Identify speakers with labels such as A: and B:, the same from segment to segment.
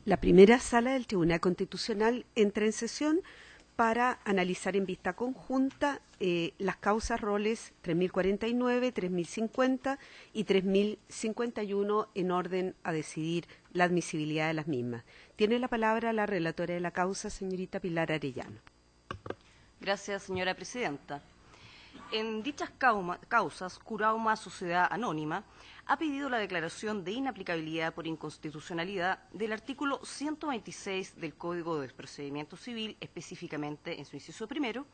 A: La primera sala del Tribunal Constitucional entra en sesión para analizar en vista conjunta las causas roles 3049, 3050 y 3051 en orden a decidir la admisibilidad de las mismas. Tiene la palabra la relatora de la causa, señorita Pilar Arellano.
B: Gracias, señora presidenta. En dichas causas, Curauma Sociedad Anónima ha pedido la declaración de inaplicabilidad por inconstitucionalidad del artículo 126 del Código de Procedimiento Civil, específicamente en su inciso primero,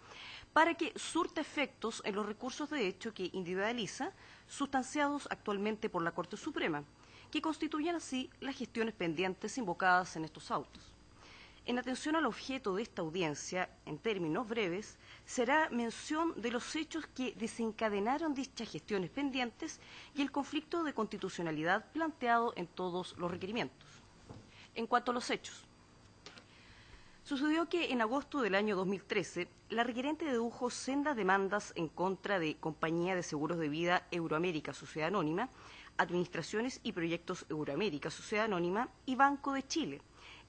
B: para que surta efectos en los recursos de hecho que individualiza, sustanciados actualmente por la Corte Suprema, que constituyen así las gestiones pendientes invocadas en estos autos. En atención al objeto de esta audiencia, en términos breves, será mención de los hechos que desencadenaron dichas gestiones pendientes y el conflicto de constitucionalidad planteado en todos los requerimientos. En cuanto a los hechos, sucedió que en agosto del año 2013, la requerente dedujo sendas demandas en contra de Compañía de Seguros de Vida Euroamérica Sociedad Anónima, Administraciones y Proyectos Euroamérica Sociedad Anónima y Banco de Chile,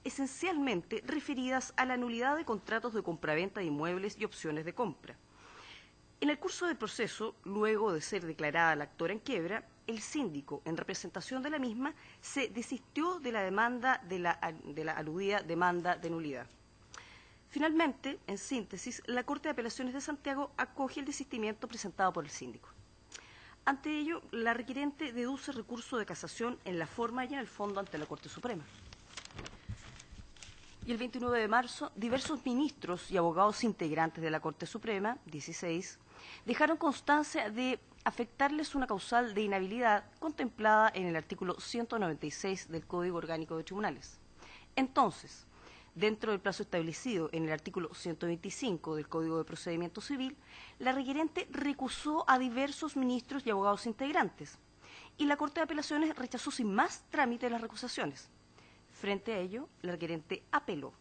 B: esencialmente referidas a la nulidad de contratos de compraventa de inmuebles y opciones de compra. En el curso del proceso, luego de ser declarada la actora en quiebra, el síndico, en representación de la misma, se desistió de la demanda de la aludida demanda de nulidad. Finalmente, en síntesis, la Corte de Apelaciones de Santiago acoge el desistimiento presentado por el síndico. Ante ello, la requerente deduce recurso de casación en la forma y en el fondo ante la Corte Suprema. Y el 29 de marzo, diversos ministros y abogados integrantes de la Corte Suprema, 16, dejaron constancia de afectarles una causal de inhabilidad contemplada en el artículo 196 del Código Orgánico de Tribunales. Entonces, dentro del plazo establecido en el artículo 125 del Código de Procedimiento Civil, la requerente recusó a diversos ministros y abogados integrantes, y la Corte de Apelaciones rechazó sin más trámite las recusaciones. Frente a ello, la requerente apeló,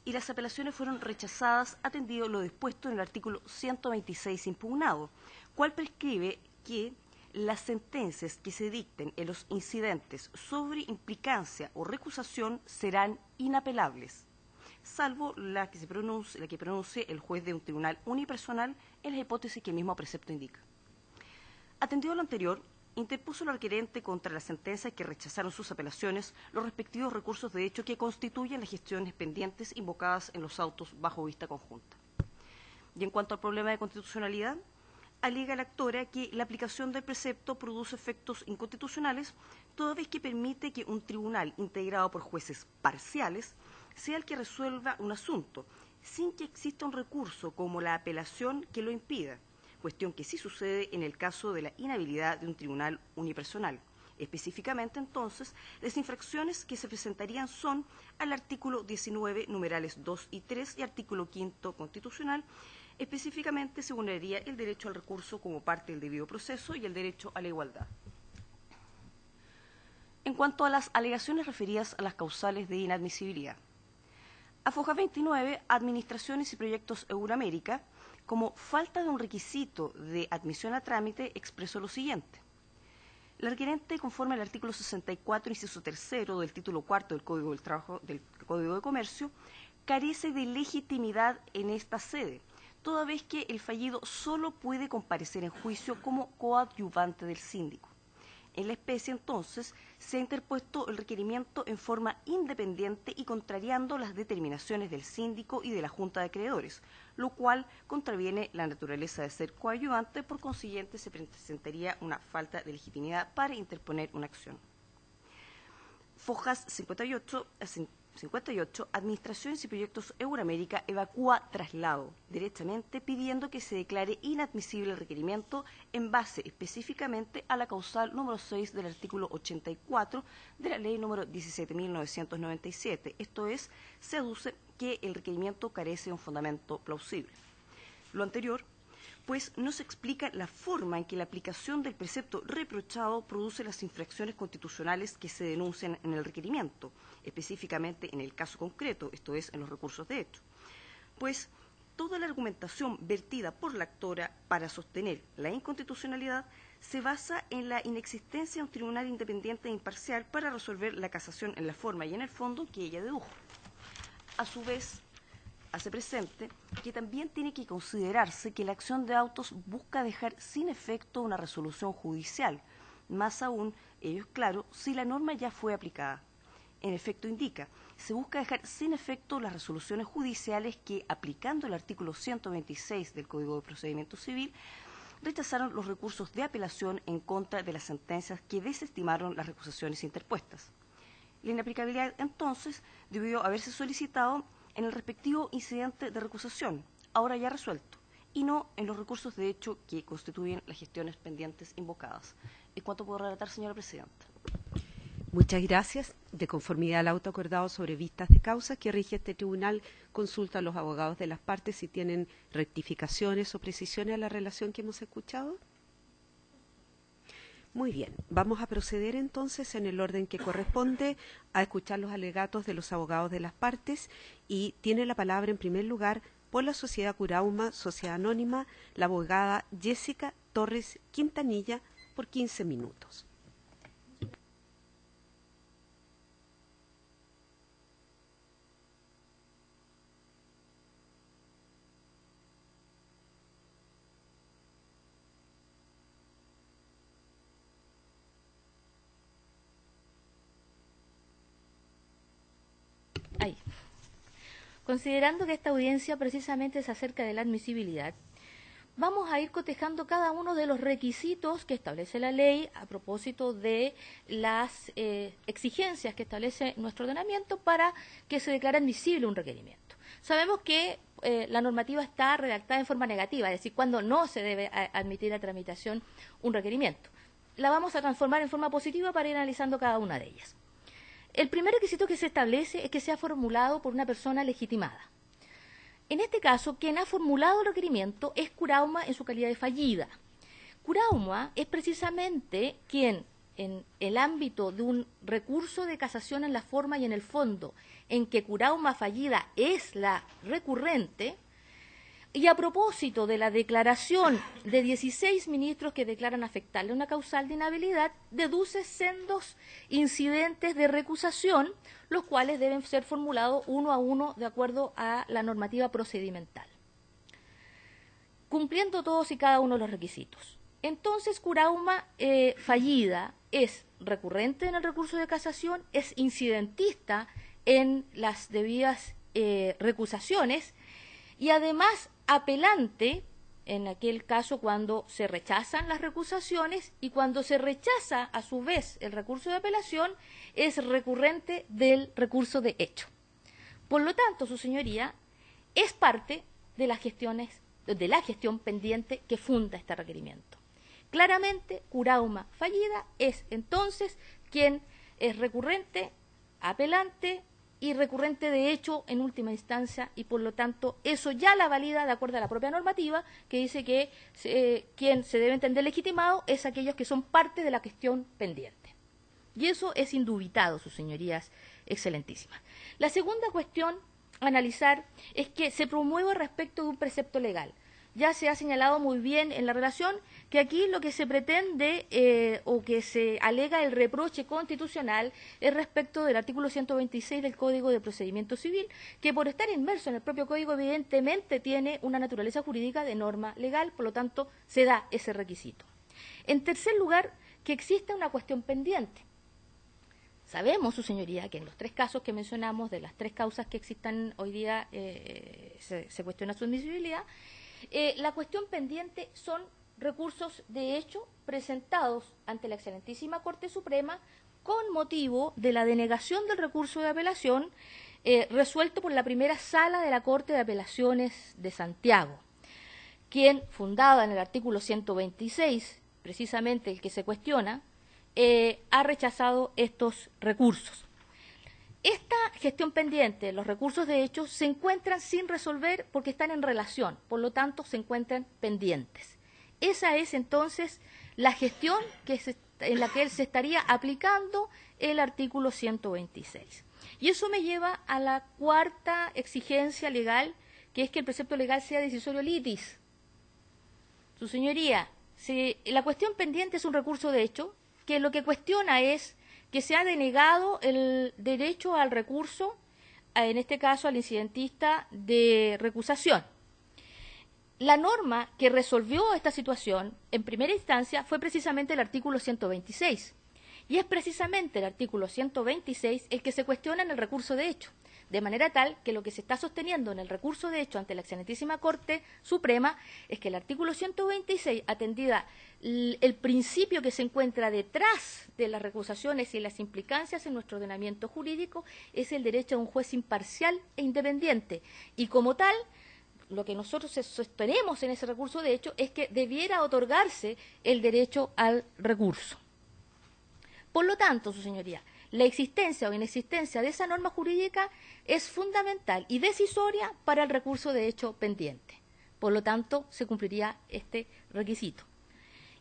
B: y las apelaciones fueron rechazadas atendido lo dispuesto en el artículo 126 impugnado, cual prescribe que las sentencias que se dicten en los incidentes sobre implicancia o recusación serán inapelables, salvo la que pronuncie el juez de un tribunal unipersonal en las hipótesis que el mismo precepto indica. Atendido lo anterior, interpuso la requerente contra las sentencias que rechazaron sus apelaciones los respectivos recursos de hecho que constituyen las gestiones pendientes invocadas en los autos bajo vista conjunta. Y en cuanto al problema de constitucionalidad, alega la actora que la aplicación del precepto produce efectos inconstitucionales toda vez que permite que un tribunal integrado por jueces parciales sea el que resuelva un asunto, sin que exista un recurso como la apelación que lo impida, cuestión que sí sucede en el caso de la inhabilidad de un tribunal unipersonal. Específicamente, entonces, las infracciones que se presentarían son al artículo 19, numerales 2 y 3 y artículo 5 constitucional. Específicamente se vulneraría el derecho al recurso como parte del debido proceso y el derecho a la igualdad. En cuanto a las alegaciones referidas a las causales de inadmisibilidad, afoja 29, Administraciones y Proyectos Euroamérica, como falta de un requisito de admisión a trámite, expresó lo siguiente. La requerente, conforme al artículo 64, inciso tercero del título cuarto del Código del Trabajo del Código de Comercio, carece de legitimidad en esta sede, toda vez que el fallido solo puede comparecer en juicio como coadyuvante del síndico. En la especie, entonces, se ha interpuesto el requerimiento en forma independiente y contrariando las determinaciones del síndico y de la Junta de Acreedores, lo cual contraviene la naturaleza de ser coadyuvante, por consiguiente se presentaría una falta de legitimidad para interponer una acción. Fojas 58, Administraciones y Proyectos Euroamérica evacúa traslado, derechamente pidiendo que se declare inadmisible el requerimiento en base específicamente a la causal número 6 del artículo 84 de la ley número 17.997. Esto es, se aduce que el requerimiento carece de un fundamento plausible. Lo anterior, pues no se explica la forma en que la aplicación del precepto reprochado produce las infracciones constitucionales que se denuncian en el requerimiento, específicamente en el caso concreto, esto es, en los recursos de hecho. Pues toda la argumentación vertida por la actora para sostener la inconstitucionalidad se basa en la inexistencia de un tribunal independiente e imparcial para resolver la casación en la forma y en el fondo que ella dedujo. A su vez, hace presente que también tiene que considerarse que la acción de autos busca dejar sin efecto una resolución judicial, más aún, ello es claro, si la norma ya fue aplicada. En efecto indica, se busca dejar sin efecto las resoluciones judiciales que, aplicando el artículo 126 del Código de Procedimiento Civil, rechazaron los recursos de apelación en contra de las sentencias que desestimaron las recusaciones interpuestas. La inaplicabilidad, entonces, debió haberse solicitado en el respectivo incidente de recusación, ahora ya resuelto, y no en los recursos de hecho que constituyen las gestiones pendientes invocadas. ¿En cuánto puedo relatar, señora presidenta?
A: Muchas gracias. De conformidad al auto acordado sobre vistas de causas que rige este tribunal, consulta a los abogados de las partes si tienen rectificaciones o precisiones a la relación que hemos escuchado. Muy bien, vamos a proceder entonces en el orden que corresponde a escuchar los alegatos de los abogados de las partes y tiene la palabra en primer lugar por la Sociedad Curauma, Sociedad Anónima, la abogada Jessica Torres Quintanilla por 15 minutos.
C: Ahí. Considerando que esta audiencia precisamente se acerca de la admisibilidad, vamos a ir cotejando cada uno de los requisitos que establece la ley a propósito de las exigencias que establece nuestro ordenamiento para que se declare admisible un requerimiento. Sabemos que la normativa está redactada en forma negativa, es decir, cuando no se debe admitir a tramitación un requerimiento. La vamos a transformar en forma positiva para ir analizando cada una de ellas. El primer requisito que se establece es que sea formulado por una persona legitimada. En este caso, quien ha formulado el requerimiento es Curauma en su calidad de fallida. Curauma es precisamente quien, en el ámbito de un recurso de casación en la forma y en el fondo, en que Curauma fallida es la recurrente, y a propósito de la declaración de 16 ministros que declaran afectarle una causal de inhabilidad, deduce sendos incidentes de recusación, los cuales deben ser formulados uno a uno de acuerdo a la normativa procedimental, cumpliendo todos y cada uno de los requisitos. Entonces, Curauma fallida es recurrente en el recurso de casación, es incidentista en las debidas recusaciones y además apelante en aquel caso cuando se rechazan las recusaciones y cuando se rechaza a su vez el recurso de apelación es recurrente del recurso de hecho. Por lo tanto, su señoría es parte de las gestiones, de la gestión pendiente que funda este requerimiento. Claramente, Curauma fallida es entonces quien es recurrente, apelante y recurrente de hecho en última instancia, y por lo tanto eso ya la valida de acuerdo a la propia normativa que dice que quien se debe entender legitimado es aquellos que son parte de la gestión pendiente. Y eso es indubitado, sus señorías excelentísimas. La segunda cuestión a analizar es que se promueve respecto de un precepto legal. Ya se ha señalado muy bien en la relación que aquí lo que se pretende o que se alega el reproche constitucional es respecto del artículo 126 del Código de Procedimiento Civil, que por estar inmerso en el propio Código evidentemente tiene una naturaleza jurídica de norma legal, por lo tanto se da ese requisito. En tercer lugar, que existe una cuestión pendiente. Sabemos, su señoría, que en los tres casos que mencionamos, de las tres causas que existan hoy día, se cuestiona su admisibilidad. La cuestión pendiente son recursos de hecho presentados ante la excelentísima Corte Suprema con motivo de la denegación del recurso de apelación resuelto por la primera sala de la Corte de Apelaciones de Santiago, quien, fundada en el artículo 126, precisamente el que se cuestiona, ha rechazado estos recursos. Esta gestión pendiente, los recursos de hecho, se encuentran sin resolver porque están en relación, por lo tanto se encuentran pendientes. Esa es entonces la gestión en la que se estaría aplicando el artículo 126. Y eso me lleva a la cuarta exigencia legal, que es que el precepto legal sea decisorio litis. Su señoría, Si la cuestión pendiente es un recurso de hecho, que lo que cuestiona es que se ha denegado el derecho al recurso, en este caso al incidentista de recusación. La norma que resolvió esta situación en primera instancia fue precisamente el artículo 126. Y es precisamente el artículo 126 el que se cuestiona en el recurso de hecho, de manera tal que lo que se está sosteniendo en el recurso de hecho ante la Excelentísima Corte Suprema es que el artículo 126, atendida el principio que se encuentra detrás de las recusaciones y las implicancias en nuestro ordenamiento jurídico, es el derecho a un juez imparcial e independiente. Y como tal, lo que nosotros sostenemos en ese recurso de hecho es que debiera otorgarse el derecho al recurso. Por lo tanto, su señoría, la existencia o inexistencia de esa norma jurídica es fundamental y decisoria para el recurso de hecho pendiente. Por lo tanto, se cumpliría este requisito.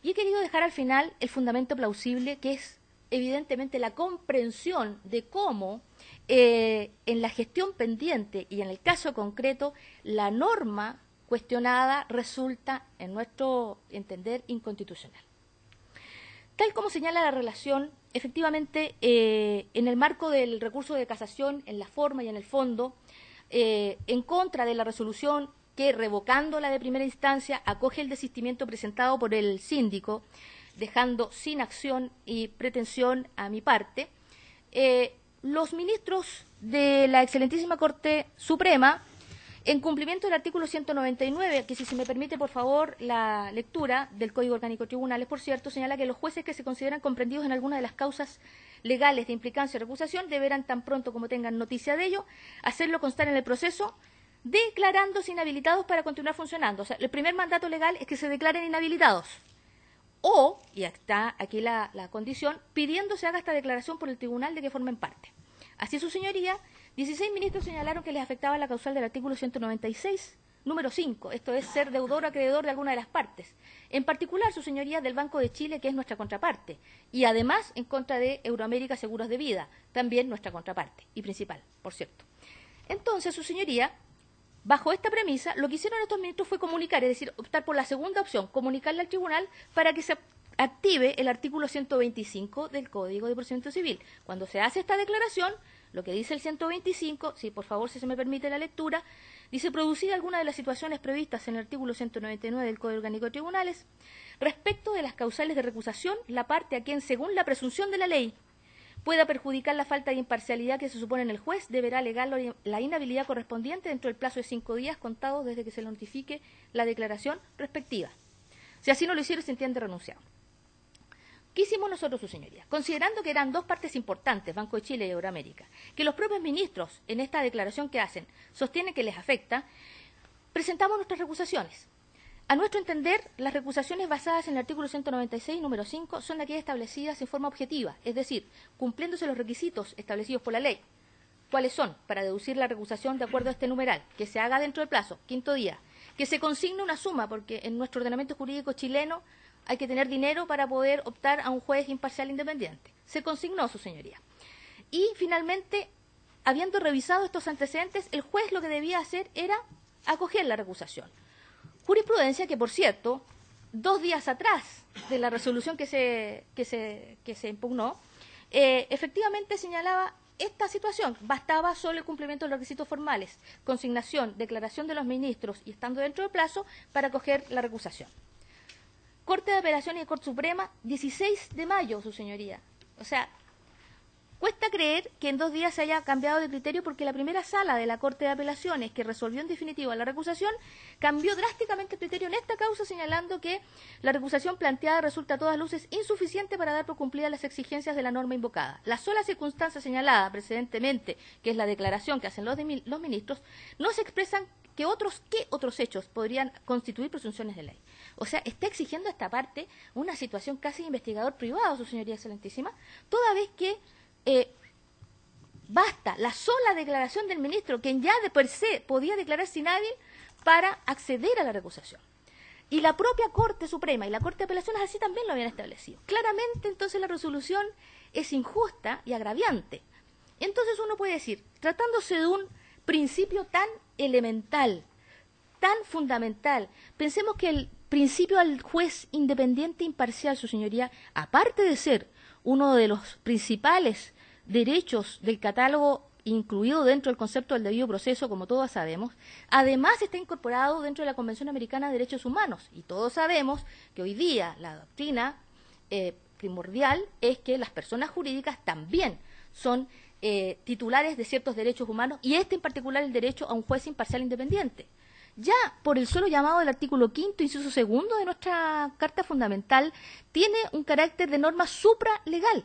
C: Y he querido dejar al final el fundamento plausible, que es evidentemente la comprensión de cómo en la gestión pendiente y en el caso concreto la norma cuestionada resulta, en nuestro entender, inconstitucional. Tal como señala la relación, efectivamente, en el marco del recurso de casación, en la forma y en el fondo, en contra de la resolución que, revocándola de primera instancia, acoge el desistimiento presentado por el síndico, dejando sin acción y pretensión a mi parte, los ministros de la Excelentísima Corte Suprema, en cumplimiento del artículo 199, que si se me permite, por favor, la lectura del Código Orgánico de Tribunales, por cierto, señala que los jueces que se consideran comprendidos en alguna de las causas legales de implicancia y recusación deberán, tan pronto como tengan noticia de ello, hacerlo constar en el proceso, declarándose inhabilitados para continuar funcionando. O sea, el primer mandato legal es que se declaren inhabilitados. O, y está aquí la condición, pidiendo se haga esta declaración por el tribunal de que formen parte. Así, su señoría, 16 ministros señalaron que les afectaba la causal del artículo 196, número 5, esto es ser deudor o acreedor de alguna de las partes. En particular, su señoría, del Banco de Chile, que es nuestra contraparte, y además en contra de Euroamérica Seguros de Vida, también nuestra contraparte, y principal, por cierto. Entonces, su señoría, bajo esta premisa, lo que hicieron estos ministros fue comunicar, es decir, optar por la segunda opción, comunicarle al tribunal para que se active el artículo 125 del Código de Procedimiento Civil. Cuando se hace esta declaración, lo que dice el 125, si por favor si se me permite la lectura, dice: producir alguna de las situaciones previstas en el artículo 199 del Código Orgánico de Tribunales, respecto de las causales de recusación, la parte a quien, según la presunción de la ley, pueda perjudicar la falta de imparcialidad que se supone en el juez, deberá alegar la inhabilidad correspondiente dentro del plazo de 5 días contados desde que se le notifique la declaración respectiva. Si así no lo hiciera, se entiende renunciado. ¿Qué hicimos nosotros, su señoría? Considerando que eran dos partes importantes, Banco de Chile y Euroamérica, que los propios ministros, en esta declaración que hacen, sostienen que les afecta, presentamos nuestras recusaciones. A nuestro entender, las recusaciones basadas en el artículo 196, número 5, son aquellas establecidas en forma objetiva, es decir, cumpliéndose los requisitos establecidos por la ley. ¿Cuáles son? Para deducir la recusación de acuerdo a este numeral, que se haga dentro del plazo, 5º día, que se consigne una suma, porque en nuestro ordenamiento jurídico chileno hay que tener dinero para poder optar a un juez imparcial independiente. Se consignó, su señoría. Y finalmente, habiendo revisado estos antecedentes, el juez lo que debía hacer era acoger la recusación. Jurisprudencia que, por cierto, 2 días atrás de la resolución que se impugnó, efectivamente señalaba esta situación. Bastaba solo el cumplimiento de los requisitos formales, consignación, declaración de los ministros y estando dentro del plazo para acoger la recusación. Corte de Apelaciones y Corte Suprema, 16 de mayo, su señoría. O sea, cuesta creer que en 2 días se haya cambiado de criterio, porque la primera sala de la Corte de Apelaciones, que resolvió en definitiva la recusación, cambió drásticamente el criterio en esta causa, señalando que la recusación planteada resulta a todas luces insuficiente para dar por cumplidas las exigencias de la norma invocada. La sola circunstancia señalada precedentemente, que es la declaración que hacen los ministros, no se expresan ¿qué otros hechos podrían constituir presunciones de ley? O sea, está exigiendo a esta parte una situación casi de investigador privado, su señoría excelentísima, toda vez que basta la sola declaración del ministro, quien ya de per se podía declararse inhábil para acceder a la recusación. Y la propia Corte Suprema y la Corte de Apelaciones así también lo habían establecido. Claramente, entonces, la resolución es injusta y agraviante. Entonces uno puede decir, tratándose de un principio tan elemental, tan fundamental, pensemos que principio al juez independiente e imparcial, su señoría, aparte de ser uno de los principales derechos del catálogo incluido dentro del concepto del debido proceso, como todos sabemos, además está incorporado dentro de la Convención Americana de Derechos Humanos. Y todos sabemos que hoy día la doctrina primordial es que las personas jurídicas también son titulares de ciertos derechos humanos, y en particular el derecho a un juez imparcial independiente. Ya por el solo llamado del artículo 5º, inciso 2 de nuestra Carta Fundamental, tiene un carácter de norma supralegal.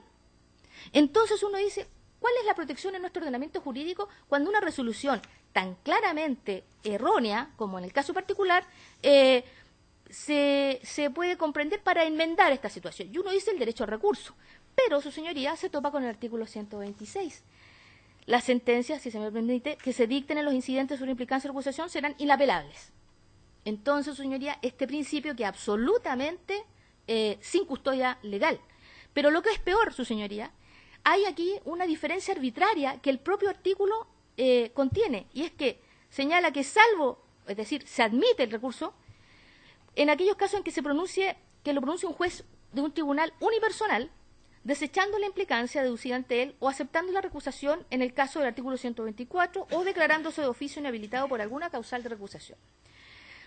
C: Entonces uno dice, ¿cuál es la protección en nuestro ordenamiento jurídico cuando una resolución tan claramente errónea, como en el caso particular, se puede comprender para enmendar esta situación? Y uno dice el derecho al recurso, pero su señoría se topa con el artículo 126. Las sentencias, si se me permite, que se dicten en los incidentes sobre implicancia o recusación serán inapelables. Entonces, su señoría, este principio queda absolutamente sin custodia legal. Pero lo que es peor, su señoría, hay aquí una diferencia arbitraria que el propio artículo contiene, y es que señala que salvo, es decir, se admite el recurso en aquellos casos en que lo pronuncie un juez de un tribunal unipersonal, desechando la implicancia deducida ante él o aceptando la recusación en el caso del artículo 124 o declarándose de oficio inhabilitado por alguna causal de recusación.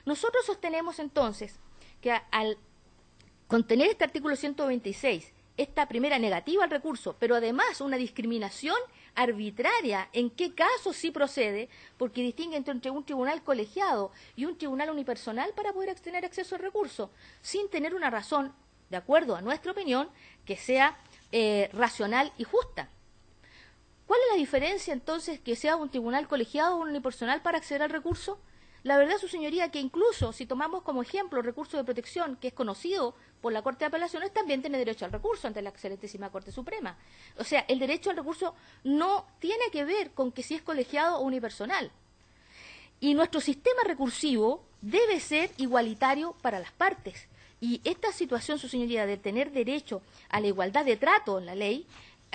C: Nosotros sostenemos entonces que al contener este artículo 126, esta primera negativa al recurso, pero además una discriminación arbitraria en qué caso sí procede, porque distingue entre un tribunal colegiado y un tribunal unipersonal para poder tener acceso al recurso, sin tener una razón, de acuerdo a nuestra opinión, que sea racional y justa. ¿Cuál es la diferencia entonces que sea un tribunal colegiado o un unipersonal para acceder al recurso? La verdad, su señoría, que incluso si tomamos como ejemplo el recurso de protección, que es conocido por la Corte de Apelaciones, también tiene derecho al recurso ante la excelentísima Corte Suprema. O sea, el derecho al recurso no tiene que ver con que si es colegiado o unipersonal. Y nuestro sistema recursivo debe ser igualitario para las partes. Y esta situación, su señoría, de tener derecho a la igualdad de trato en la ley,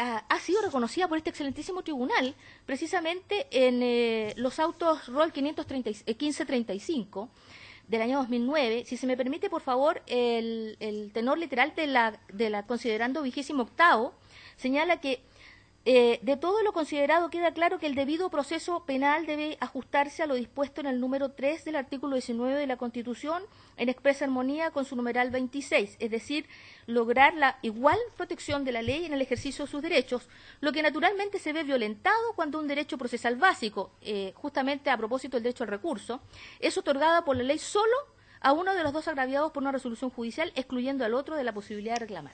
C: ha sido reconocida por este excelentísimo tribunal, precisamente en los autos ROL 1535 del año 2009. Si se me permite, por favor, el tenor literal de la considerando 28º señala que de todo lo considerado queda claro que el debido proceso penal debe ajustarse a lo dispuesto en el número 3 del artículo 19 de la Constitución en expresa armonía con su numeral 26, es decir, lograr la igual protección de la ley en el ejercicio de sus derechos, lo que naturalmente se ve violentado cuando un derecho procesal básico, justamente a propósito del derecho al recurso, es otorgado por la ley solo a uno de los dos agraviados por una resolución judicial, excluyendo al otro de la posibilidad de reclamar.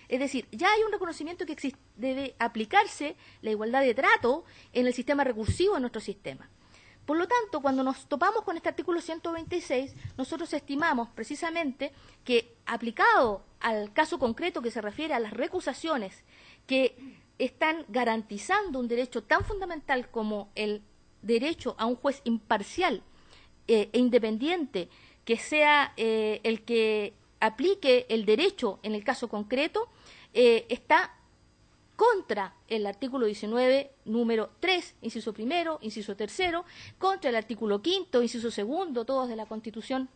C: Es decir, ya hay un reconocimiento que debe aplicarse la igualdad de trato en el sistema recursivo de nuestro sistema. Por lo tanto, cuando nos topamos con este artículo 126, nosotros estimamos precisamente que, aplicado al caso concreto que se refiere a las recusaciones que están garantizando un derecho tan fundamental como el derecho a un juez imparcial e independiente, que sea el que aplique el derecho en el caso concreto, está contra el artículo 19, número 3, inciso primero, inciso tercero, contra el artículo 5º, inciso segundo, todos de la Constitución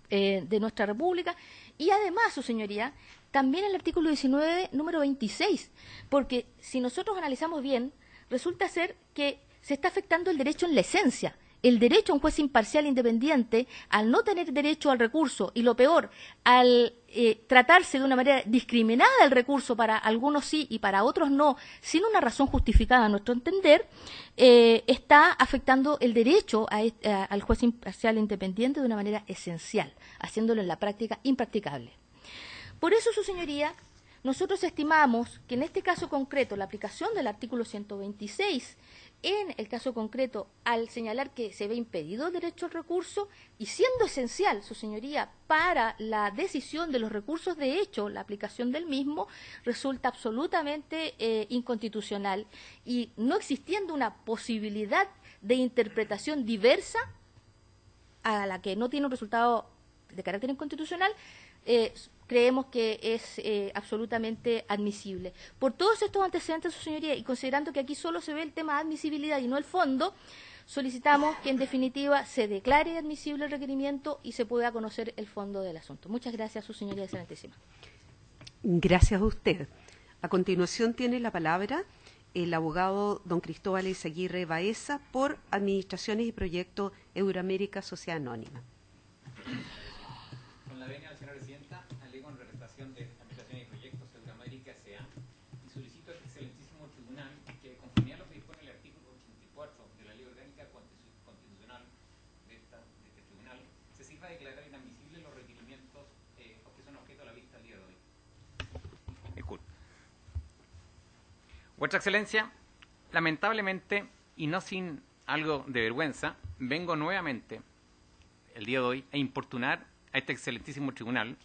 C: de nuestra República, y además, su señoría, también el artículo 19, número 26, porque si nosotros analizamos bien, resulta ser que se está afectando el derecho en la esencia. El derecho a un juez imparcial independiente, al no tener derecho al recurso, y lo peor, al tratarse de una manera discriminada el recurso, para algunos sí y para otros no, sin una razón justificada a nuestro entender, está afectando el derecho al juez imparcial independiente de una manera esencial, haciéndolo en la práctica impracticable. Por eso, su señoría, nosotros estimamos que en este caso concreto la aplicación del artículo 126, en el caso concreto, al señalar que se ve impedido el derecho al recurso, y siendo esencial, su señoría, para la decisión de los recursos de hecho, la aplicación del mismo, resulta absolutamente inconstitucional, y no existiendo una posibilidad de interpretación diversa a la que no tiene un resultado de carácter inconstitucional, creemos que es absolutamente admisible. Por todos estos antecedentes, su señoría, y considerando que aquí solo se ve el tema de admisibilidad y no el fondo, solicitamos que en definitiva se declare admisible el requerimiento y se pueda conocer el fondo del asunto. Muchas gracias, su señoría excelentísima.
A: Gracias a usted. A continuación tiene la palabra el abogado don Cristóbal Eizaguirre Baeza por Administraciones y Proyectos Euroamérica Sociedad Anónima.
D: Con la venia de la señora presidenta, alego en representación de Administraciones y Proyectos Euroamérica S.A. y solicito al excelentísimo tribunal que, conforme a lo que dispone el artículo 84 de la Ley Orgánica Constitucional de este tribunal, se sirva a declarar inadmisibles los requerimientos que son objeto de la vista al día de hoy. Disculpe. Vuestra Excelencia, lamentablemente, y no sin algo de vergüenza, vengo nuevamente el día de hoy a importunar a este excelentísimo tribunal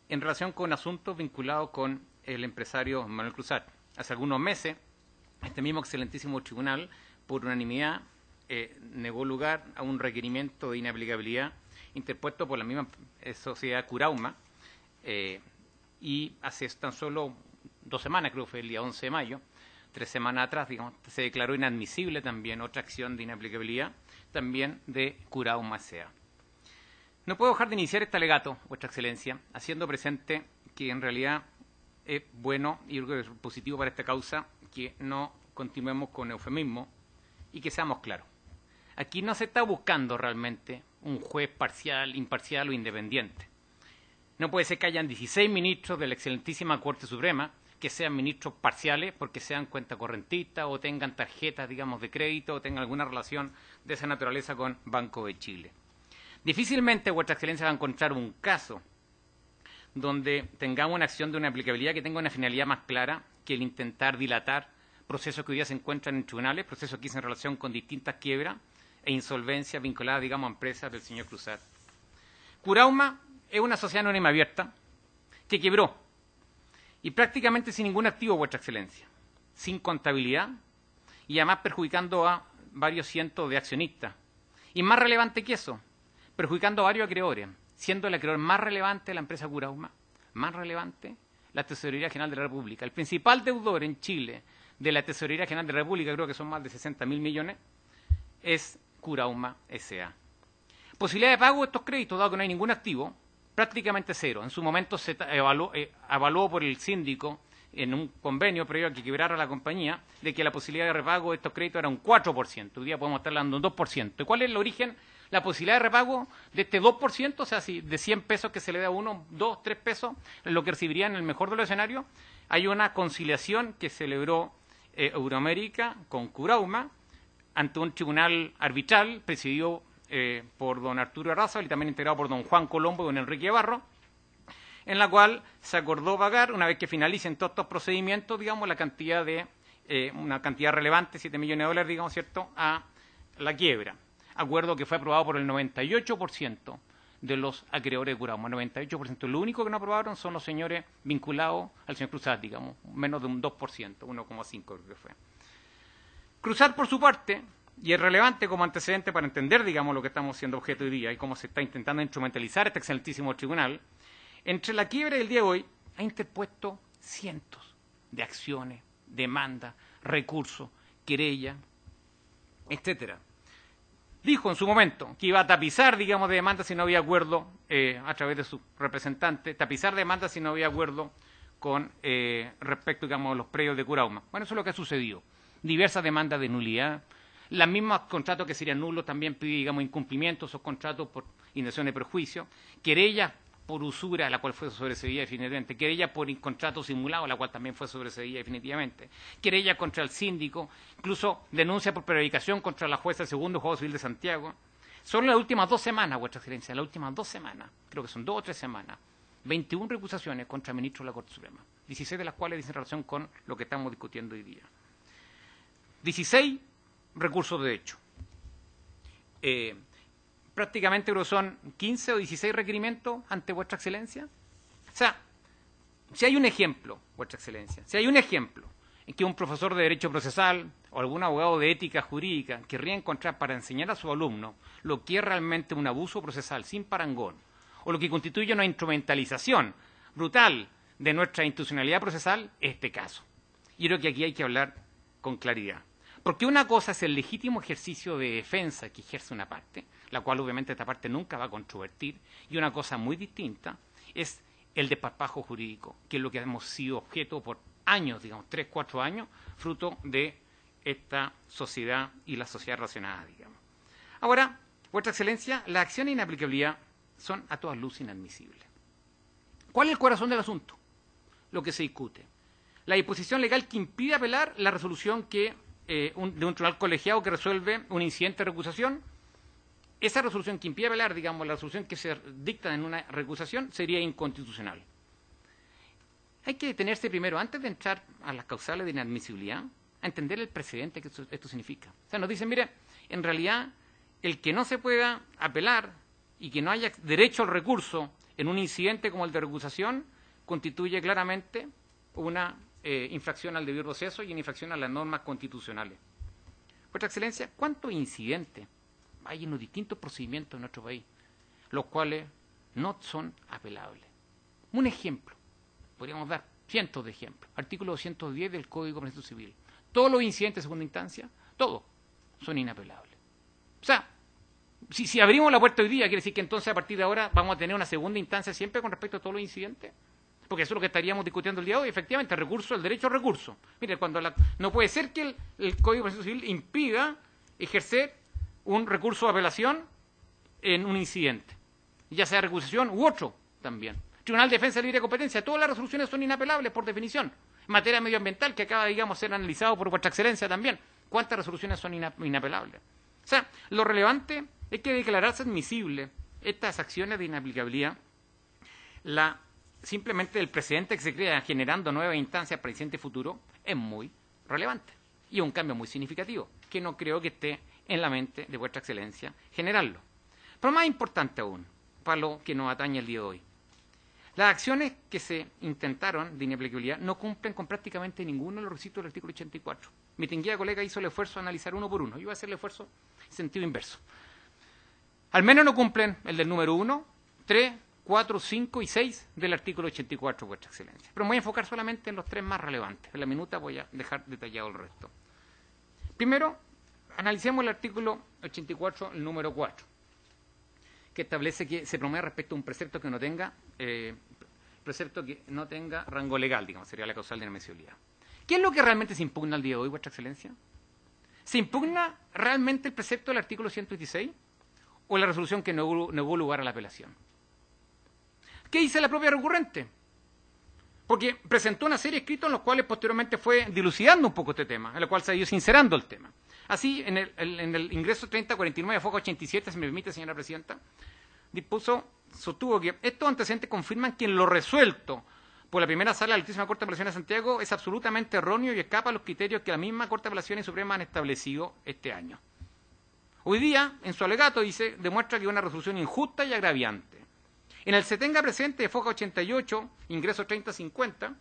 D: en relación con asuntos vinculados con el empresario Manuel Cruzat. Hace algunos meses, este mismo excelentísimo tribunal, por unanimidad, negó lugar a un requerimiento de inaplicabilidad interpuesto por la misma sociedad Curauma, y hace tan solo 2 semanas, creo que fue el día 11 de mayo, 3 semanas atrás, digamos, se declaró inadmisible también otra acción de inaplicabilidad, también de Curauma S.A. No puedo dejar de iniciar este alegato, Vuestra Excelencia, haciendo presente que en realidad es bueno y creo que es positivo para esta causa que no continuemos con eufemismo y que seamos claros. Aquí no se está buscando realmente un juez parcial, imparcial o independiente. No puede ser que hayan 16 ministros de la excelentísima Corte Suprema que sean ministros parciales porque sean cuentacorrentistas o tengan tarjetas, digamos, de crédito o tengan alguna relación de esa naturaleza con Banco de Chile. Difícilmente Vuestra Excelencia va a encontrar un caso donde tengamos una acción de una aplicabilidad que tenga una finalidad más clara que el intentar dilatar procesos que hoy día se encuentran en tribunales, procesos que hice en relación con distintas quiebras e insolvencias vinculadas, digamos, a empresas del señor Cruzat. Curauma es una sociedad anónima abierta que quebró y prácticamente sin ningún activo, Vuestra Excelencia, sin contabilidad y además perjudicando a varios cientos de accionistas. Y más relevante que eso, perjudicando a varios acreedores, siendo el acreedor más relevante de la empresa Curauma, más relevante la Tesorería General de la República. El principal deudor en Chile de la Tesorería General de la República, creo que son más de 60.000 millones, es Curauma S.A. Posibilidad de pago de estos créditos, dado que no hay ningún activo, prácticamente cero. En su momento se evaluó por el síndico en un convenio previo a que quebrara la compañía de que la posibilidad de repago de estos créditos era un 4%. Hoy día podemos estar hablando de un 2%. ¿Y cuál es el origen? La posibilidad de repago de este 2%, o sea, si de 100 pesos que se le da a uno, 2, 3 pesos, lo que recibiría en el mejor de los escenarios, hay una conciliación que celebró Euroamérica con Curauma ante un tribunal arbitral presidido por don Arturo Arraza y también integrado por don Juan Colombo y don Enrique Navarro, en la cual se acordó pagar, una vez que finalicen todos estos procedimientos, digamos, la cantidad de, una cantidad relevante, 7 millones de dólares, digamos, ¿cierto?, a la quiebra. Acuerdo que fue aprobado por el 98% de los acreedores de Curauma, 98%. Lo único que no aprobaron son los señores vinculados al señor Cruzat, digamos, menos de un 2%, 1,5% creo que fue. Cruzat, por su parte, y es relevante como antecedente para entender, digamos, lo que estamos siendo objeto hoy día y cómo se está intentando instrumentalizar este excelentísimo tribunal, entre la quiebra del día de hoy ha interpuesto cientos de acciones, demandas, recursos, querellas, etcétera. Dijo en su momento que iba a tapizar, digamos, de demandas si no había acuerdo, a través de su representante, tapizar demandas si no había acuerdo con respecto, digamos, a los predios de Curauma. Bueno, eso es lo que ha sucedido. Diversas demandas de nulidad. Los mismos contratos que serían nulos también pide, digamos, incumplimientos, esos contratos por intención de perjuicio. Querella por usura, la cual fue sobreseída definitivamente. Querella por contrato simulado, la cual también fue sobreseída definitivamente. Querella contra el síndico, incluso denuncia por prevaricación contra la jueza del segundo Juzgado Civil de Santiago. Solo en las últimas 2 semanas, Vuestra Excelencia, en las últimas 2 semanas, creo que son 2 o 3 semanas, 21 recusaciones contra ministros de la Corte Suprema, 16 de las cuales dicen relación con lo que estamos discutiendo hoy día. 16 recursos de hecho. Prácticamente creo que son 15 o 16 requerimientos ante Vuestra Excelencia. O sea, si hay un ejemplo, Vuestra Excelencia, si hay un ejemplo en que un profesor de Derecho Procesal o algún abogado de ética jurídica querría encontrar para enseñar a su alumno lo que es realmente un abuso procesal sin parangón, o lo que constituye una instrumentalización brutal de nuestra institucionalidad procesal, este caso. Y creo que aquí hay que hablar con claridad. Porque una cosa es el legítimo ejercicio de defensa que ejerce una parte, la cual obviamente esta parte nunca va a controvertir, y una cosa muy distinta es el desparpajo jurídico, que es lo que hemos sido objeto por años, digamos, 3, 4 años, fruto de esta sociedad y la sociedad relacionada, digamos. Ahora, Vuestra Excelencia, las acciones de inaplicabilidad son a todas luces inadmisibles. ¿Cuál es el corazón del asunto? Lo que se discute. La disposición legal que impide apelar la resolución de un tribunal colegiado que resuelve un incidente de recusación. Esa resolución que impide apelar, digamos, la resolución que se dicta en una recusación sería inconstitucional. Hay que detenerse primero, antes de entrar a las causales de inadmisibilidad, a entender el precedente que esto significa. O sea, nos dicen, mire, en realidad, el que no se pueda apelar y que no haya derecho al recurso en un incidente como el de recusación constituye claramente una infracción al debido proceso y una infracción a las normas constitucionales. Vuestra Excelencia, ¿cuántos incidentes hay en los distintos procedimientos en nuestro país, los cuales no son apelables? Un ejemplo, podríamos dar cientos de ejemplos. Artículo 210 del Código de Procedimiento Civil. Todos los incidentes de segunda instancia, todos son inapelables. O sea, si abrimos la puerta hoy día, quiere decir que entonces a partir de ahora vamos a tener una segunda instancia siempre con respecto a todos los incidentes. Porque eso es lo que estaríamos discutiendo el día de hoy. Efectivamente, el derecho al recurso. Mire, no puede ser que el Código de Procedimiento Civil impida ejercer un recurso de apelación en un incidente, ya sea recusación u otro también. Tribunal de Defensa de Libre Competencia, todas las resoluciones son inapelables por definición. En materia medioambiental, que acaba, digamos, ser analizado por Vuestra Excelencia también, ¿cuántas resoluciones son inapelables? O sea, lo relevante es que declararse admisible estas acciones de inaplicabilidad, simplemente el precedente que se crea generando nuevas instancias para incidente futuro, es muy relevante. Y es un cambio muy significativo, que no creo que esté en la mente de Vuestra Excelencia generarlo. Pero más importante aún, para lo que nos atañe el día de hoy, las acciones que se intentaron de inaplicabilidad no cumplen con prácticamente ninguno de los requisitos del artículo 84. Mi distinguida colega hizo el esfuerzo de analizar uno por uno. Yo voy a hacer el esfuerzo en sentido inverso. Al menos no cumplen el del número 1, 3, 4, 5 y 6 del artículo 84, Vuestra Excelencia. Pero me voy a enfocar solamente en los 3 más relevantes. En la minuta voy a dejar detallado el resto. Primero, analicemos el artículo 84, el número 4, que establece que se promueve respecto a un precepto que no tenga rango legal, digamos, sería la causal de inadmisibilidad. ¿Qué es lo que realmente se impugna al día de hoy, Vuestra Excelencia? ¿Se impugna realmente el precepto del artículo 116 o la resolución que negó lugar a la apelación? ¿Qué dice la propia recurrente? Porque presentó una serie de escritos en los cuales posteriormente fue dilucidando un poco este tema, en el cual se ha ido sincerando el tema. Así, en el ingreso 3049 de FOCA 87, si me permite, señora presidenta, sostuvo que estos antecedentes confirman que en lo resuelto por la primera sala de la Altísima Corte de Apelaciones de Santiago es absolutamente erróneo y escapa a los criterios que la misma Corte de Apelaciones Suprema han establecido este año. Hoy día, en su alegato, demuestra que es una resolución injusta y agraviante. En el se tenga presente de FOCA 88, ingreso 3050,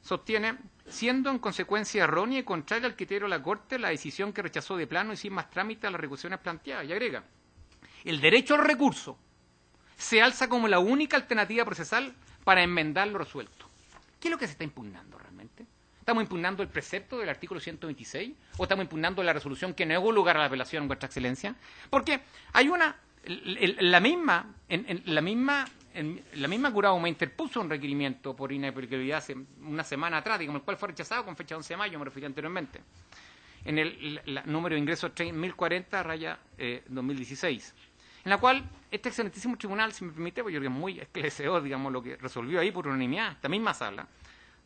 D: sostiene, siendo en consecuencia errónea y contraria al criterio de la Corte la decisión que rechazó de plano y sin más trámite a las recusaciones planteadas. Y agrega, el derecho al recurso se alza como la única alternativa procesal para enmendar lo resuelto. ¿Qué es lo que se está impugnando realmente? ¿Estamos impugnando el precepto del artículo 126 o estamos impugnando la resolución que negó lugar a la apelación, Vuestra Excelencia? Porque hay la misma Curao me interpuso un requerimiento por inaplicabilidad hace una semana atrás, digamos, el cual fue rechazado con fecha 11 de mayo, me referí anteriormente, en el número de ingreso 3040/2016, en la cual este excelentísimo tribunal, si me permite, porque es muy esclarecedor, digamos, lo que resolvió ahí por unanimidad, esta misma sala,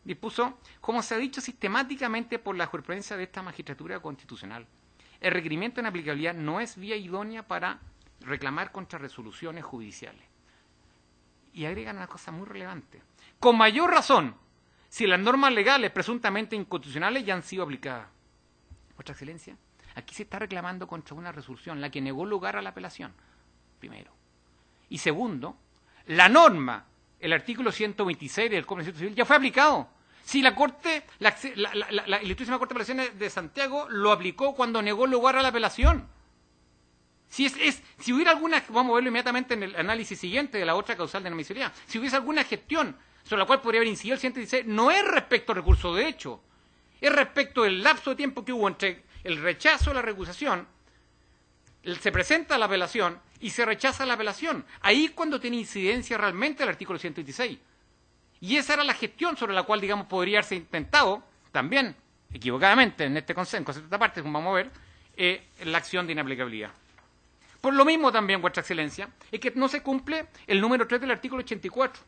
D: dispuso, como se ha dicho sistemáticamente por la jurisprudencia de esta magistratura constitucional, el requerimiento de inaplicabilidad no es vía idónea para reclamar contra resoluciones judiciales. Y agregan una cosa muy relevante. Con mayor razón, si las normas legales presuntamente inconstitucionales ya han sido aplicadas. Vuestra Excelencia, aquí se está reclamando contra una resolución, la que negó lugar a la apelación, primero. Y segundo, la norma, el artículo 126 del Código Civil ya fue aplicado. Si la Corte, la Ilustrísima Corte de Apelaciones de Santiago lo aplicó cuando negó lugar a la apelación. Si hubiera alguna, vamos a verlo inmediatamente en el análisis siguiente de la otra causal de inadmisibilidad, si hubiese alguna gestión sobre la cual podría haber incidido el 116, no es respecto al recurso de hecho, es respecto del lapso de tiempo que hubo entre el rechazo a la recusación, se presenta la apelación y se rechaza la apelación. Ahí es cuando tiene incidencia realmente el artículo 126. Y esa era la gestión sobre la cual, digamos, podría haberse intentado, también, equivocadamente, en este concepto de esta parte, como vamos a ver, la acción de inaplicabilidad. Por lo mismo también, Vuestra Excelencia, es que no se cumple el número 3 del artículo 84.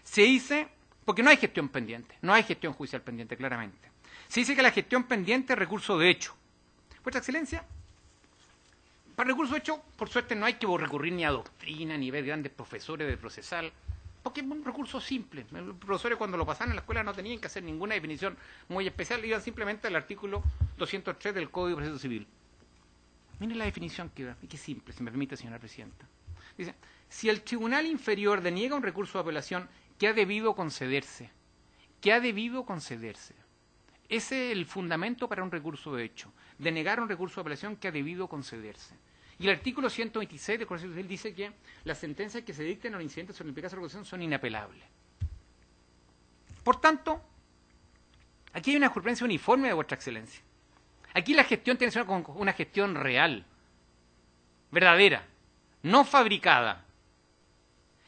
D: Se dice, porque no hay gestión pendiente, no hay gestión judicial pendiente, claramente. Se dice que la gestión pendiente es recurso de hecho. Vuestra Excelencia, para recurso de hecho, por suerte, no hay que recurrir ni a doctrina, ni ver grandes profesores de procesal, porque es un recurso simple. Los profesores cuando lo pasaban en la escuela no tenían que hacer ninguna definición muy especial, iban simplemente al artículo 203 del Código de Proceso Civil. Miren la definión que da, y que es simple, si me permite, señora Presidenta. Dice, si el tribunal inferior deniega un recurso de apelación que ha debido concederse, ese es el fundamento para un recurso de hecho, denegar un recurso de apelación que ha debido concederse. Y el artículo 126 del Código Civil dice que las sentencias que se dicten a los incidentes sobre el pecado de recusación son inapelables. Por tanto, aquí hay una jurisprudencia uniforme de Vuestra Excelencia. Aquí la gestión tiene que ser una gestión real, verdadera, no fabricada.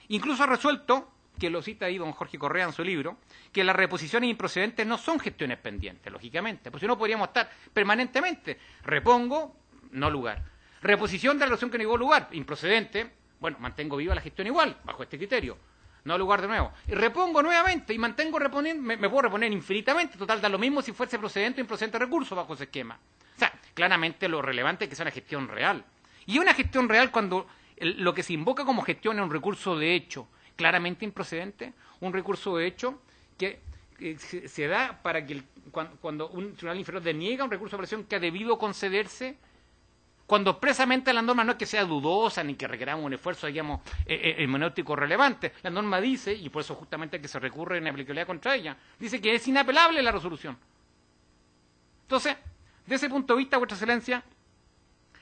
D: Incluso ha resuelto, que lo cita ahí don Jorge Correa en su libro, que las reposiciones improcedentes no son gestiones pendientes, lógicamente, porque si no podríamos estar permanentemente, repongo, no lugar. Reposición de la resolución que no llegó lugar, improcedente, bueno, mantengo viva la gestión igual, bajo este criterio, no lugar de nuevo. Y repongo nuevamente y mantengo reponiendo, me puedo reponer infinitamente, total, da lo mismo si fuese procedente o improcedente recurso bajo ese esquema. O sea, claramente lo relevante es que sea una gestión real. Y una gestión real cuando lo que se invoca como gestión es un recurso de hecho, claramente improcedente, un recurso de hecho que se da para que cuando un tribunal inferior deniega un recurso de apelación que ha debido concederse, cuando expresamente la norma no es que sea dudosa ni que requeramos un esfuerzo, digamos, hermenéutico relevante. La norma dice, y por eso justamente que se recurre en aplicabilidad contra ella, dice que es inapelable la resolución. Entonces, de ese punto de vista, Vuestra Excelencia,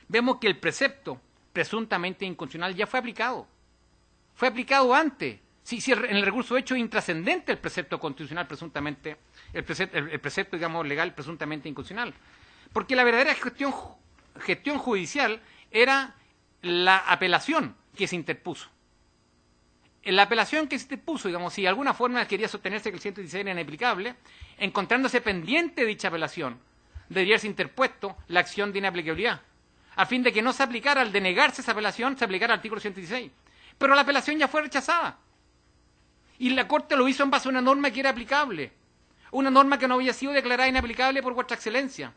D: vemos que el precepto presuntamente inconstitucional ya fue aplicado. Fue aplicado antes. Si en el recurso hecho es intrascendente el precepto constitucional presuntamente, el precepto, digamos, legal presuntamente inconstitucional. Porque la verdadera gestión judicial era la apelación que se interpuso. En la apelación que se interpuso, digamos, si de alguna forma quería sostenerse que el 116 era inaplicable, encontrándose pendiente de dicha apelación, debería haberse interpuesto la acción de inaplicabilidad, a fin de que no se aplicara al denegarse esa apelación, se aplicara el artículo 116. Pero la apelación ya fue rechazada. Y la Corte lo hizo en base a una norma que era aplicable, una norma que no había sido declarada inaplicable por Vuestra Excelencia.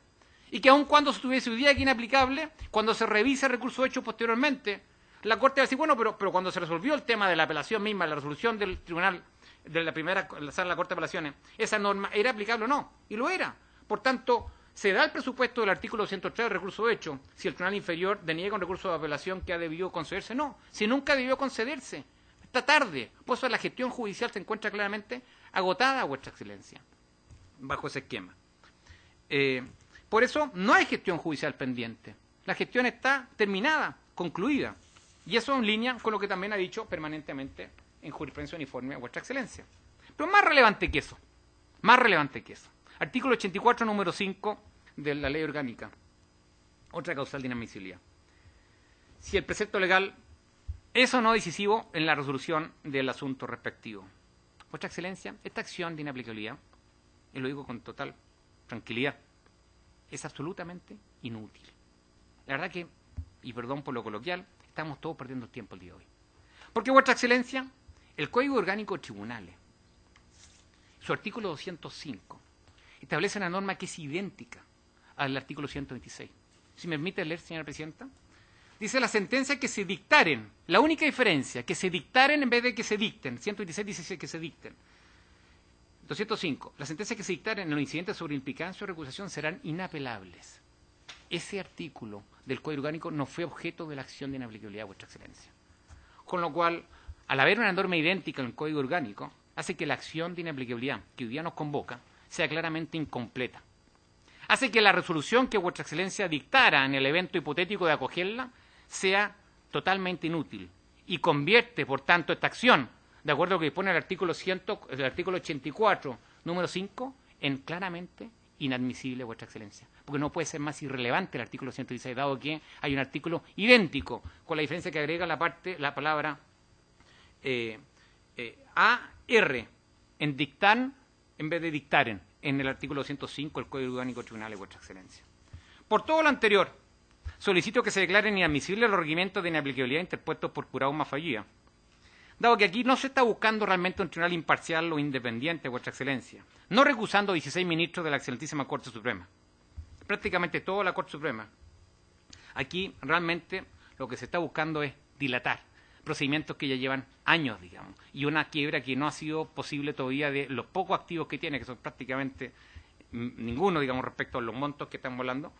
D: Y que aun cuando se tuviese un día que inaplicable, cuando se revise el recurso hecho posteriormente, la Corte va a decir, bueno, pero cuando se resolvió el tema de la apelación misma, la resolución del tribunal, de la primera sala de la Corte de Apelaciones, esa norma era aplicable o no, y lo era. Por tanto, se da el presupuesto del artículo 103 del recurso hecho, si el tribunal inferior deniega un recurso de apelación que ha debido concederse, no, si nunca debió concederse, está tarde, por eso la gestión judicial se encuentra claramente agotada, Vuestra Excelencia, bajo ese esquema. Por eso no hay gestión judicial pendiente. La gestión está terminada, concluida. Y eso en línea con lo que también ha dicho permanentemente en jurisprudencia uniforme a Vuestra Excelencia. Pero más relevante que eso. Artículo 84, número 5 de la Ley Orgánica. Otra causal de inadmisibilidad. Si el precepto legal es o no decisivo en la resolución del asunto respectivo. Vuestra Excelencia, esta acción de inaplicabilidad, y lo digo con total tranquilidad, es absolutamente inútil. La verdad que, y perdón por lo coloquial, estamos todos perdiendo el tiempo el día de hoy. Porque, Vuestra Excelencia, el Código Orgánico de Tribunales, su artículo 205, establece una norma que es idéntica al artículo 126. Si me permite leer, señora Presidenta. Dice las sentencias que se dictaren, la única diferencia, que se dictaren en vez de que se dicten. 126 dice que se dicten. 205. Las sentencias que se dictaren en los incidentes sobre implicancia o recusación serán inapelables. Ese artículo del Código Orgánico no fue objeto de la acción de inaplicabilidad, Vuestra Excelencia. Con lo cual, al haber una norma idéntica en el Código Orgánico, hace que la acción de inaplicabilidad que hoy día nos convoca sea claramente incompleta. Hace que la resolución que Vuestra Excelencia dictara en el evento hipotético de acogerla sea totalmente inútil y convierte, por tanto, esta acción, de acuerdo a lo que dispone el artículo 84, número 5, en claramente inadmisible, Vuestra Excelencia, porque no puede ser más irrelevante el artículo 116, dado que hay un artículo idéntico, con la diferencia que agrega la palabra AR en dictar en vez de dictaren en el artículo 105 del Código Orgánico de Tribunales, Vuestra Excelencia. Por todo lo anterior, solicito que se declaren inadmisibles los requerimientos de inaplicabilidad interpuestos por Curauma fallida, dado que aquí no se está buscando realmente un tribunal imparcial o independiente, Vuestra Excelencia, no recusando 16 ministros de la excelentísima Corte Suprema, prácticamente toda la Corte Suprema. Aquí realmente lo que se está buscando es dilatar procedimientos que ya llevan años, digamos, y una quiebra que no ha sido posible todavía de los pocos activos que tiene, que son prácticamente ninguno, digamos, respecto a los montos que estamos hablando,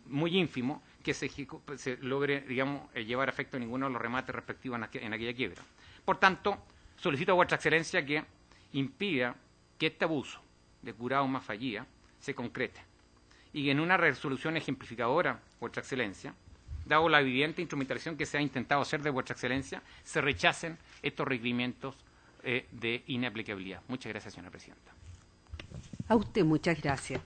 D: muy ínfimo, que se logre, digamos, llevar a efecto ninguno de los remates respectivos en aquella quiebra. Por tanto, solicito a Vuestra Excelencia que impida que este abuso de Curauma fallida se concrete y que en una resolución ejemplificadora, Vuestra Excelencia, dado la evidente instrumentación que se ha intentado hacer de Vuestra Excelencia, se rechacen estos requerimientos de inaplicabilidad. Muchas gracias, señora presidenta.
A: A usted muchas gracias.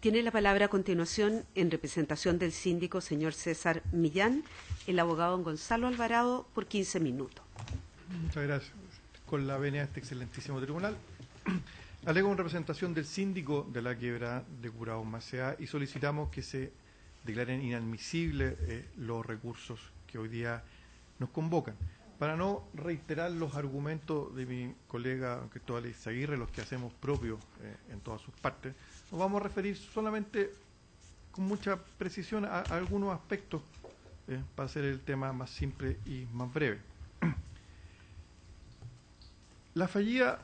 A: Tiene la palabra a continuación, en representación del síndico, señor César Millán, el abogado don Gonzalo Alvarado, por 15 minutos.
E: Muchas gracias. Con la venia de este excelentísimo tribunal, alego en representación del síndico de la quiebra de Curauma S.A. y solicitamos que se declaren inadmisibles los recursos que hoy día nos convocan. Para no reiterar los argumentos de mi colega Cristóbal Izaguirre, los que hacemos propios en todas sus partes, nos vamos a referir solamente con mucha precisión a algunos aspectos para hacer el tema más simple y más breve. La fallida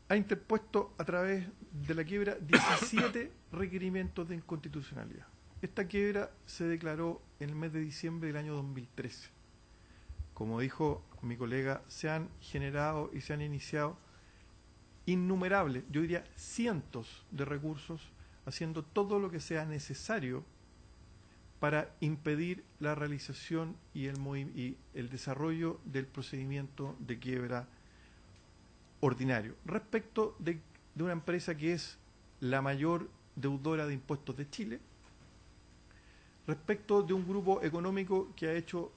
E: ha interpuesto a través de la quiebra 17 requerimientos de inconstitucionalidad. Esta quiebra se declaró en el mes de diciembre del año 2013. Como dijo mi colega, se han generado y se han iniciado innumerables, yo diría cientos de recursos, haciendo todo lo que sea necesario para impedir la realización y el desarrollo del procedimiento de quiebra ordinario. Respecto de una empresa que es la mayor deudora de impuestos de Chile, respecto de un grupo económico que ha hecho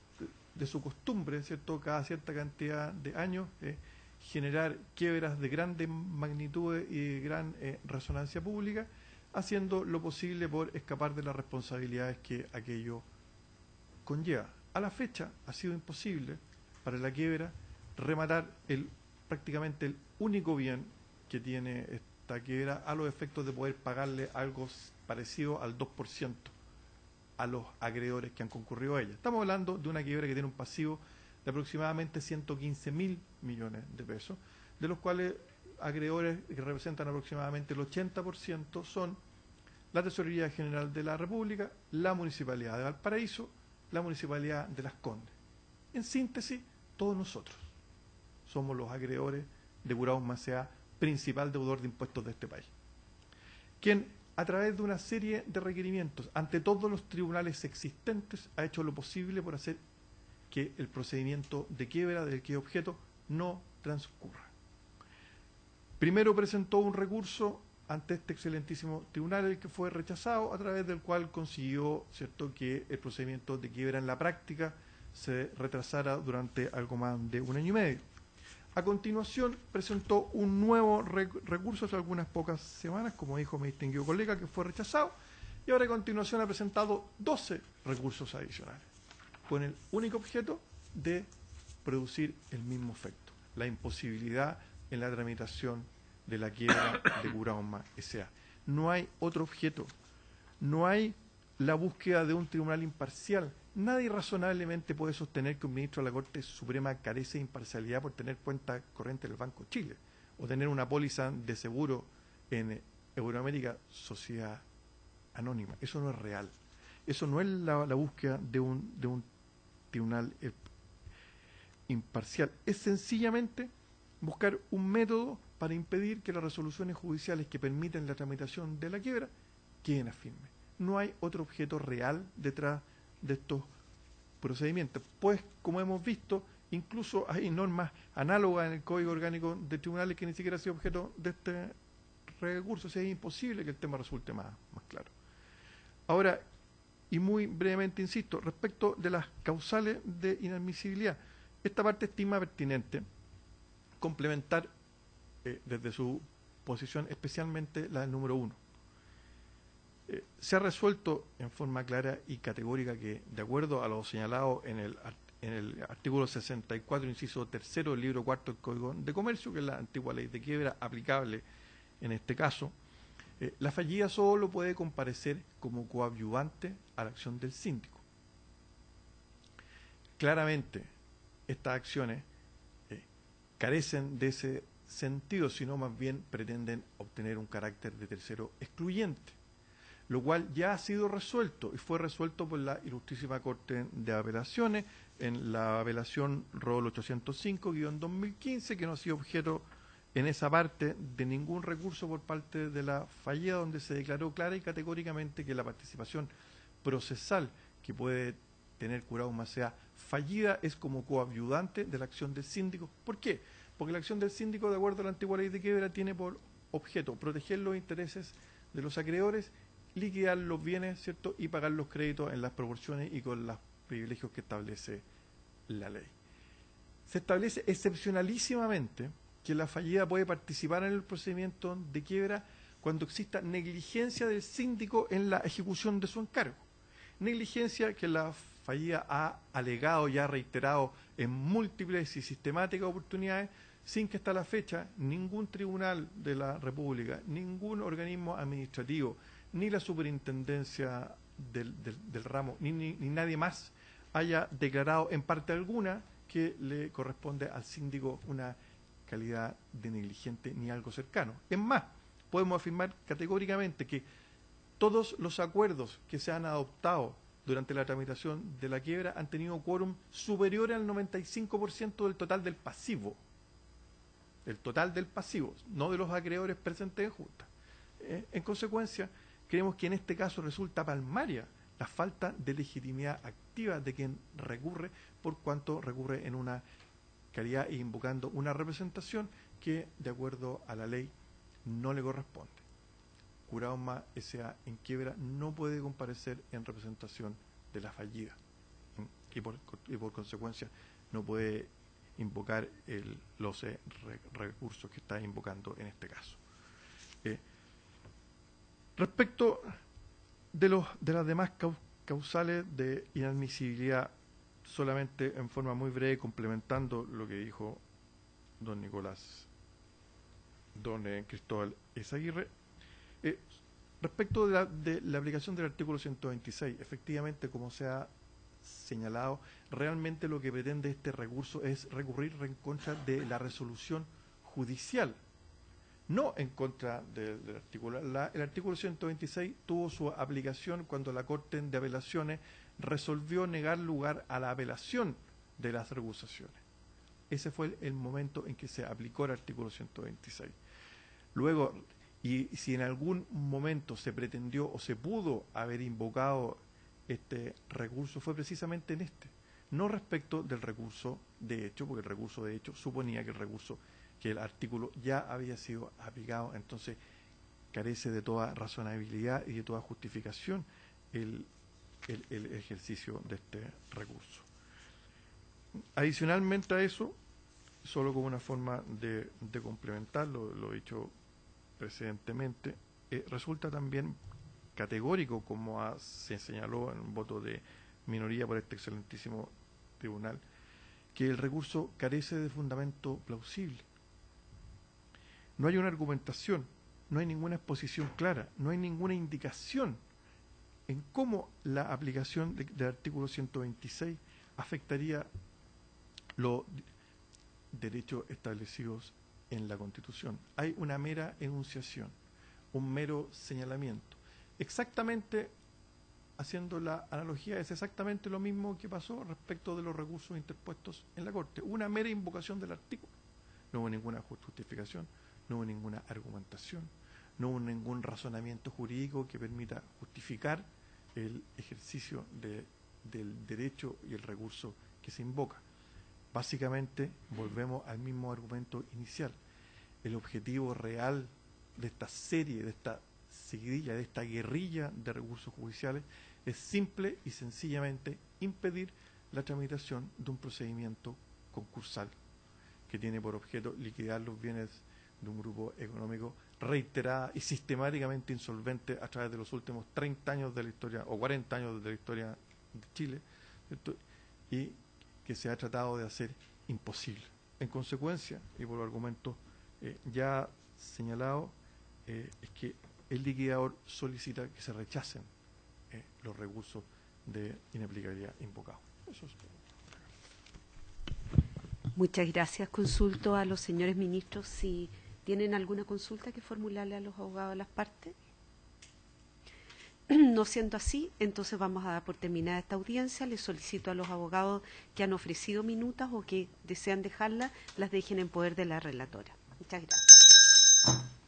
E: de su costumbre, ¿cierto?, cada cierta cantidad de años, generar quiebras de grandes magnitudes y de gran resonancia pública, haciendo lo posible por escapar de las responsabilidades que aquello conlleva. A la fecha ha sido imposible para la quiebra rematar prácticamente el único bien que tiene esta quiebra a los efectos de poder pagarle algo parecido al 2% a los acreedores que han concurrido a ella. Estamos hablando de una quiebra que tiene un pasivo de aproximadamente 115.000 millones de pesos, de los cuales acreedores que representan aproximadamente el 80% son la Tesorería General de la República, la Municipalidad de Valparaíso, la Municipalidad de Las Condes. En síntesis, todos nosotros somos los acreedores de Curauma S.A., principal deudor de impuestos de este país, quien a través de una serie de requerimientos ante todos los tribunales existentes ha hecho lo posible por hacer que el procedimiento de quiebra del que es objeto no transcurra. Primero presentó un recurso ante este excelentísimo tribunal, el que fue rechazado, a través del cual consiguió, ¿cierto?, que el procedimiento de quiebra en la práctica se retrasara durante algo más de un año y medio. A continuación presentó un nuevo recurso hace algunas pocas semanas, como dijo mi distinguido colega, que fue rechazado, y ahora a continuación ha presentado 12 recursos adicionales, con el único objeto de producir el mismo efecto, la imposibilidad en la tramitación de la quiebra de Curauma S.A. No hay otro objeto, no hay la búsqueda de un tribunal imparcial. Nadie razonablemente puede sostener que un ministro de la Corte Suprema carece de imparcialidad por tener cuenta corriente del Banco Chile o tener una póliza de seguro en Euroamérica Sociedad Anónima. Eso no es real. Eso no es la búsqueda de un tribunal imparcial. Es sencillamente buscar un método para impedir que las resoluciones judiciales que permiten la tramitación de la quiebra queden a firme. No hay otro objeto real detrás de estos procedimientos, pues como hemos visto, incluso hay normas análogas en el Código Orgánico de Tribunales que ni siquiera han sido objeto de recurso. O sea, es imposible que el tema resulte más claro. Ahora, y muy brevemente, insisto, respecto de las causales de inadmisibilidad, esta parte estima pertinente complementar desde su posición, especialmente la del número 1. Se ha resuelto en forma clara y categórica que, de acuerdo a lo señalado en el artículo 64, inciso 3 del libro 4 del Código de Comercio, que es la antigua ley de quiebra aplicable en este caso, la fallida solo puede comparecer como coadyuvante a la acción del síndico. Claramente, estas acciones carecen de ese sentido, sino más bien pretenden obtener un carácter de tercero excluyente, lo cual ya ha sido resuelto y fue resuelto por la Ilustrísima Corte de Apelaciones en la apelación ROL 805-2015, que no ha sido objeto en esa parte de ningún recurso por parte de la fallida, donde se declaró clara y categóricamente que la participación procesal que puede tener Curauma sea fallida es como coadyuvante de la acción del síndico. ¿Por qué? Porque la acción del síndico, de acuerdo a la antigua ley de quiebra, tiene por objeto proteger los intereses de los acreedores, liquidar los bienes, ¿cierto?, y pagar los créditos en las proporciones y con los privilegios que establece la ley. Se establece excepcionalísimamente que la fallida puede participar en el procedimiento de quiebra cuando exista negligencia del síndico en la ejecución de su encargo. Negligencia que la fallida ha alegado y ha reiterado en múltiples y sistemáticas oportunidades, sin que hasta la fecha ningún tribunal de la República, ningún organismo administrativo, ni la superintendencia del ramo, ni nadie más haya declarado en parte alguna que le corresponde al síndico una calidad de negligente ni algo cercano. Es más, podemos afirmar categóricamente que todos los acuerdos que se han adoptado durante la tramitación de la quiebra han tenido quórum superior al 95% del total del pasivo. El total del pasivo, no de los acreedores presentes en justa. En consecuencia, creemos que en este caso resulta palmaria la falta de legitimidad activa de quien recurre, por cuanto recurre en una calidad e invocando una representación que, de acuerdo a la ley, no le corresponde. Curauma S.A. en quiebra no puede comparecer en representación de la fallida y por consecuencia no puede invocar los recursos que está invocando en este caso. Respecto de las demás causales de inadmisibilidad, solamente en forma muy breve, complementando lo que dijo don Cristóbal Eizaguirre, respecto de la aplicación del artículo 126, efectivamente, como se ha señalado, realmente lo que pretende este recurso es recurrir en contra de la resolución judicial, no en contra del artículo. El artículo 126 tuvo su aplicación cuando la Corte de Apelaciones resolvió negar lugar a la apelación de las recusaciones. Ese fue el momento en que se aplicó el artículo 126. Luego, y si en algún momento se pretendió o se pudo haber invocado este recurso, fue precisamente en este, no respecto del recurso de hecho, porque el recurso de hecho suponía que el artículo ya había sido aplicado, entonces carece de toda razonabilidad y de toda justificación el ejercicio de este recurso. Adicionalmente a eso, solo como una forma de complementarlo, lo he dicho precedentemente, resulta también categórico, como se señaló en un voto de minoría por este excelentísimo tribunal, que el recurso carece de fundamento plausible. No hay una argumentación, no hay ninguna exposición clara, no hay ninguna indicación en cómo la aplicación del artículo 126 afectaría los derechos establecidos en la Constitución. Hay una mera enunciación, un mero señalamiento. Exactamente, haciendo la analogía, es exactamente lo mismo que pasó respecto de los recursos interpuestos en la Corte. Una mera invocación del artículo. No hubo ninguna justificación, no hubo ninguna argumentación, no hubo ningún razonamiento jurídico que permita justificar el ejercicio del derecho y el recurso que se invoca. Básicamente, volvemos al mismo argumento inicial. El objetivo real de esta serie, de esta seguidilla, de esta guerrilla de recursos judiciales, es simple y sencillamente impedir la tramitación de un procedimiento concursal que tiene por objeto liquidar los bienes de un grupo económico reiterada y sistemáticamente insolvente a través de los últimos 30 años de la historia o 40 años de la historia de Chile, ¿cierto? Y que se ha tratado de hacer imposible. En consecuencia, y por los argumentos ya señalados, es que el liquidador solicita que se rechacen los recursos de inaplicabilidad invocados. Eso es todo.
A: Muchas gracias. Consulto a los señores ministros si tienen alguna consulta que formularle a los abogados de las partes. No siendo así, entonces vamos a dar por terminada esta audiencia. Les solicito a los abogados que han ofrecido minutas o que desean dejarlas, las dejen en poder de la relatora. Muchas gracias.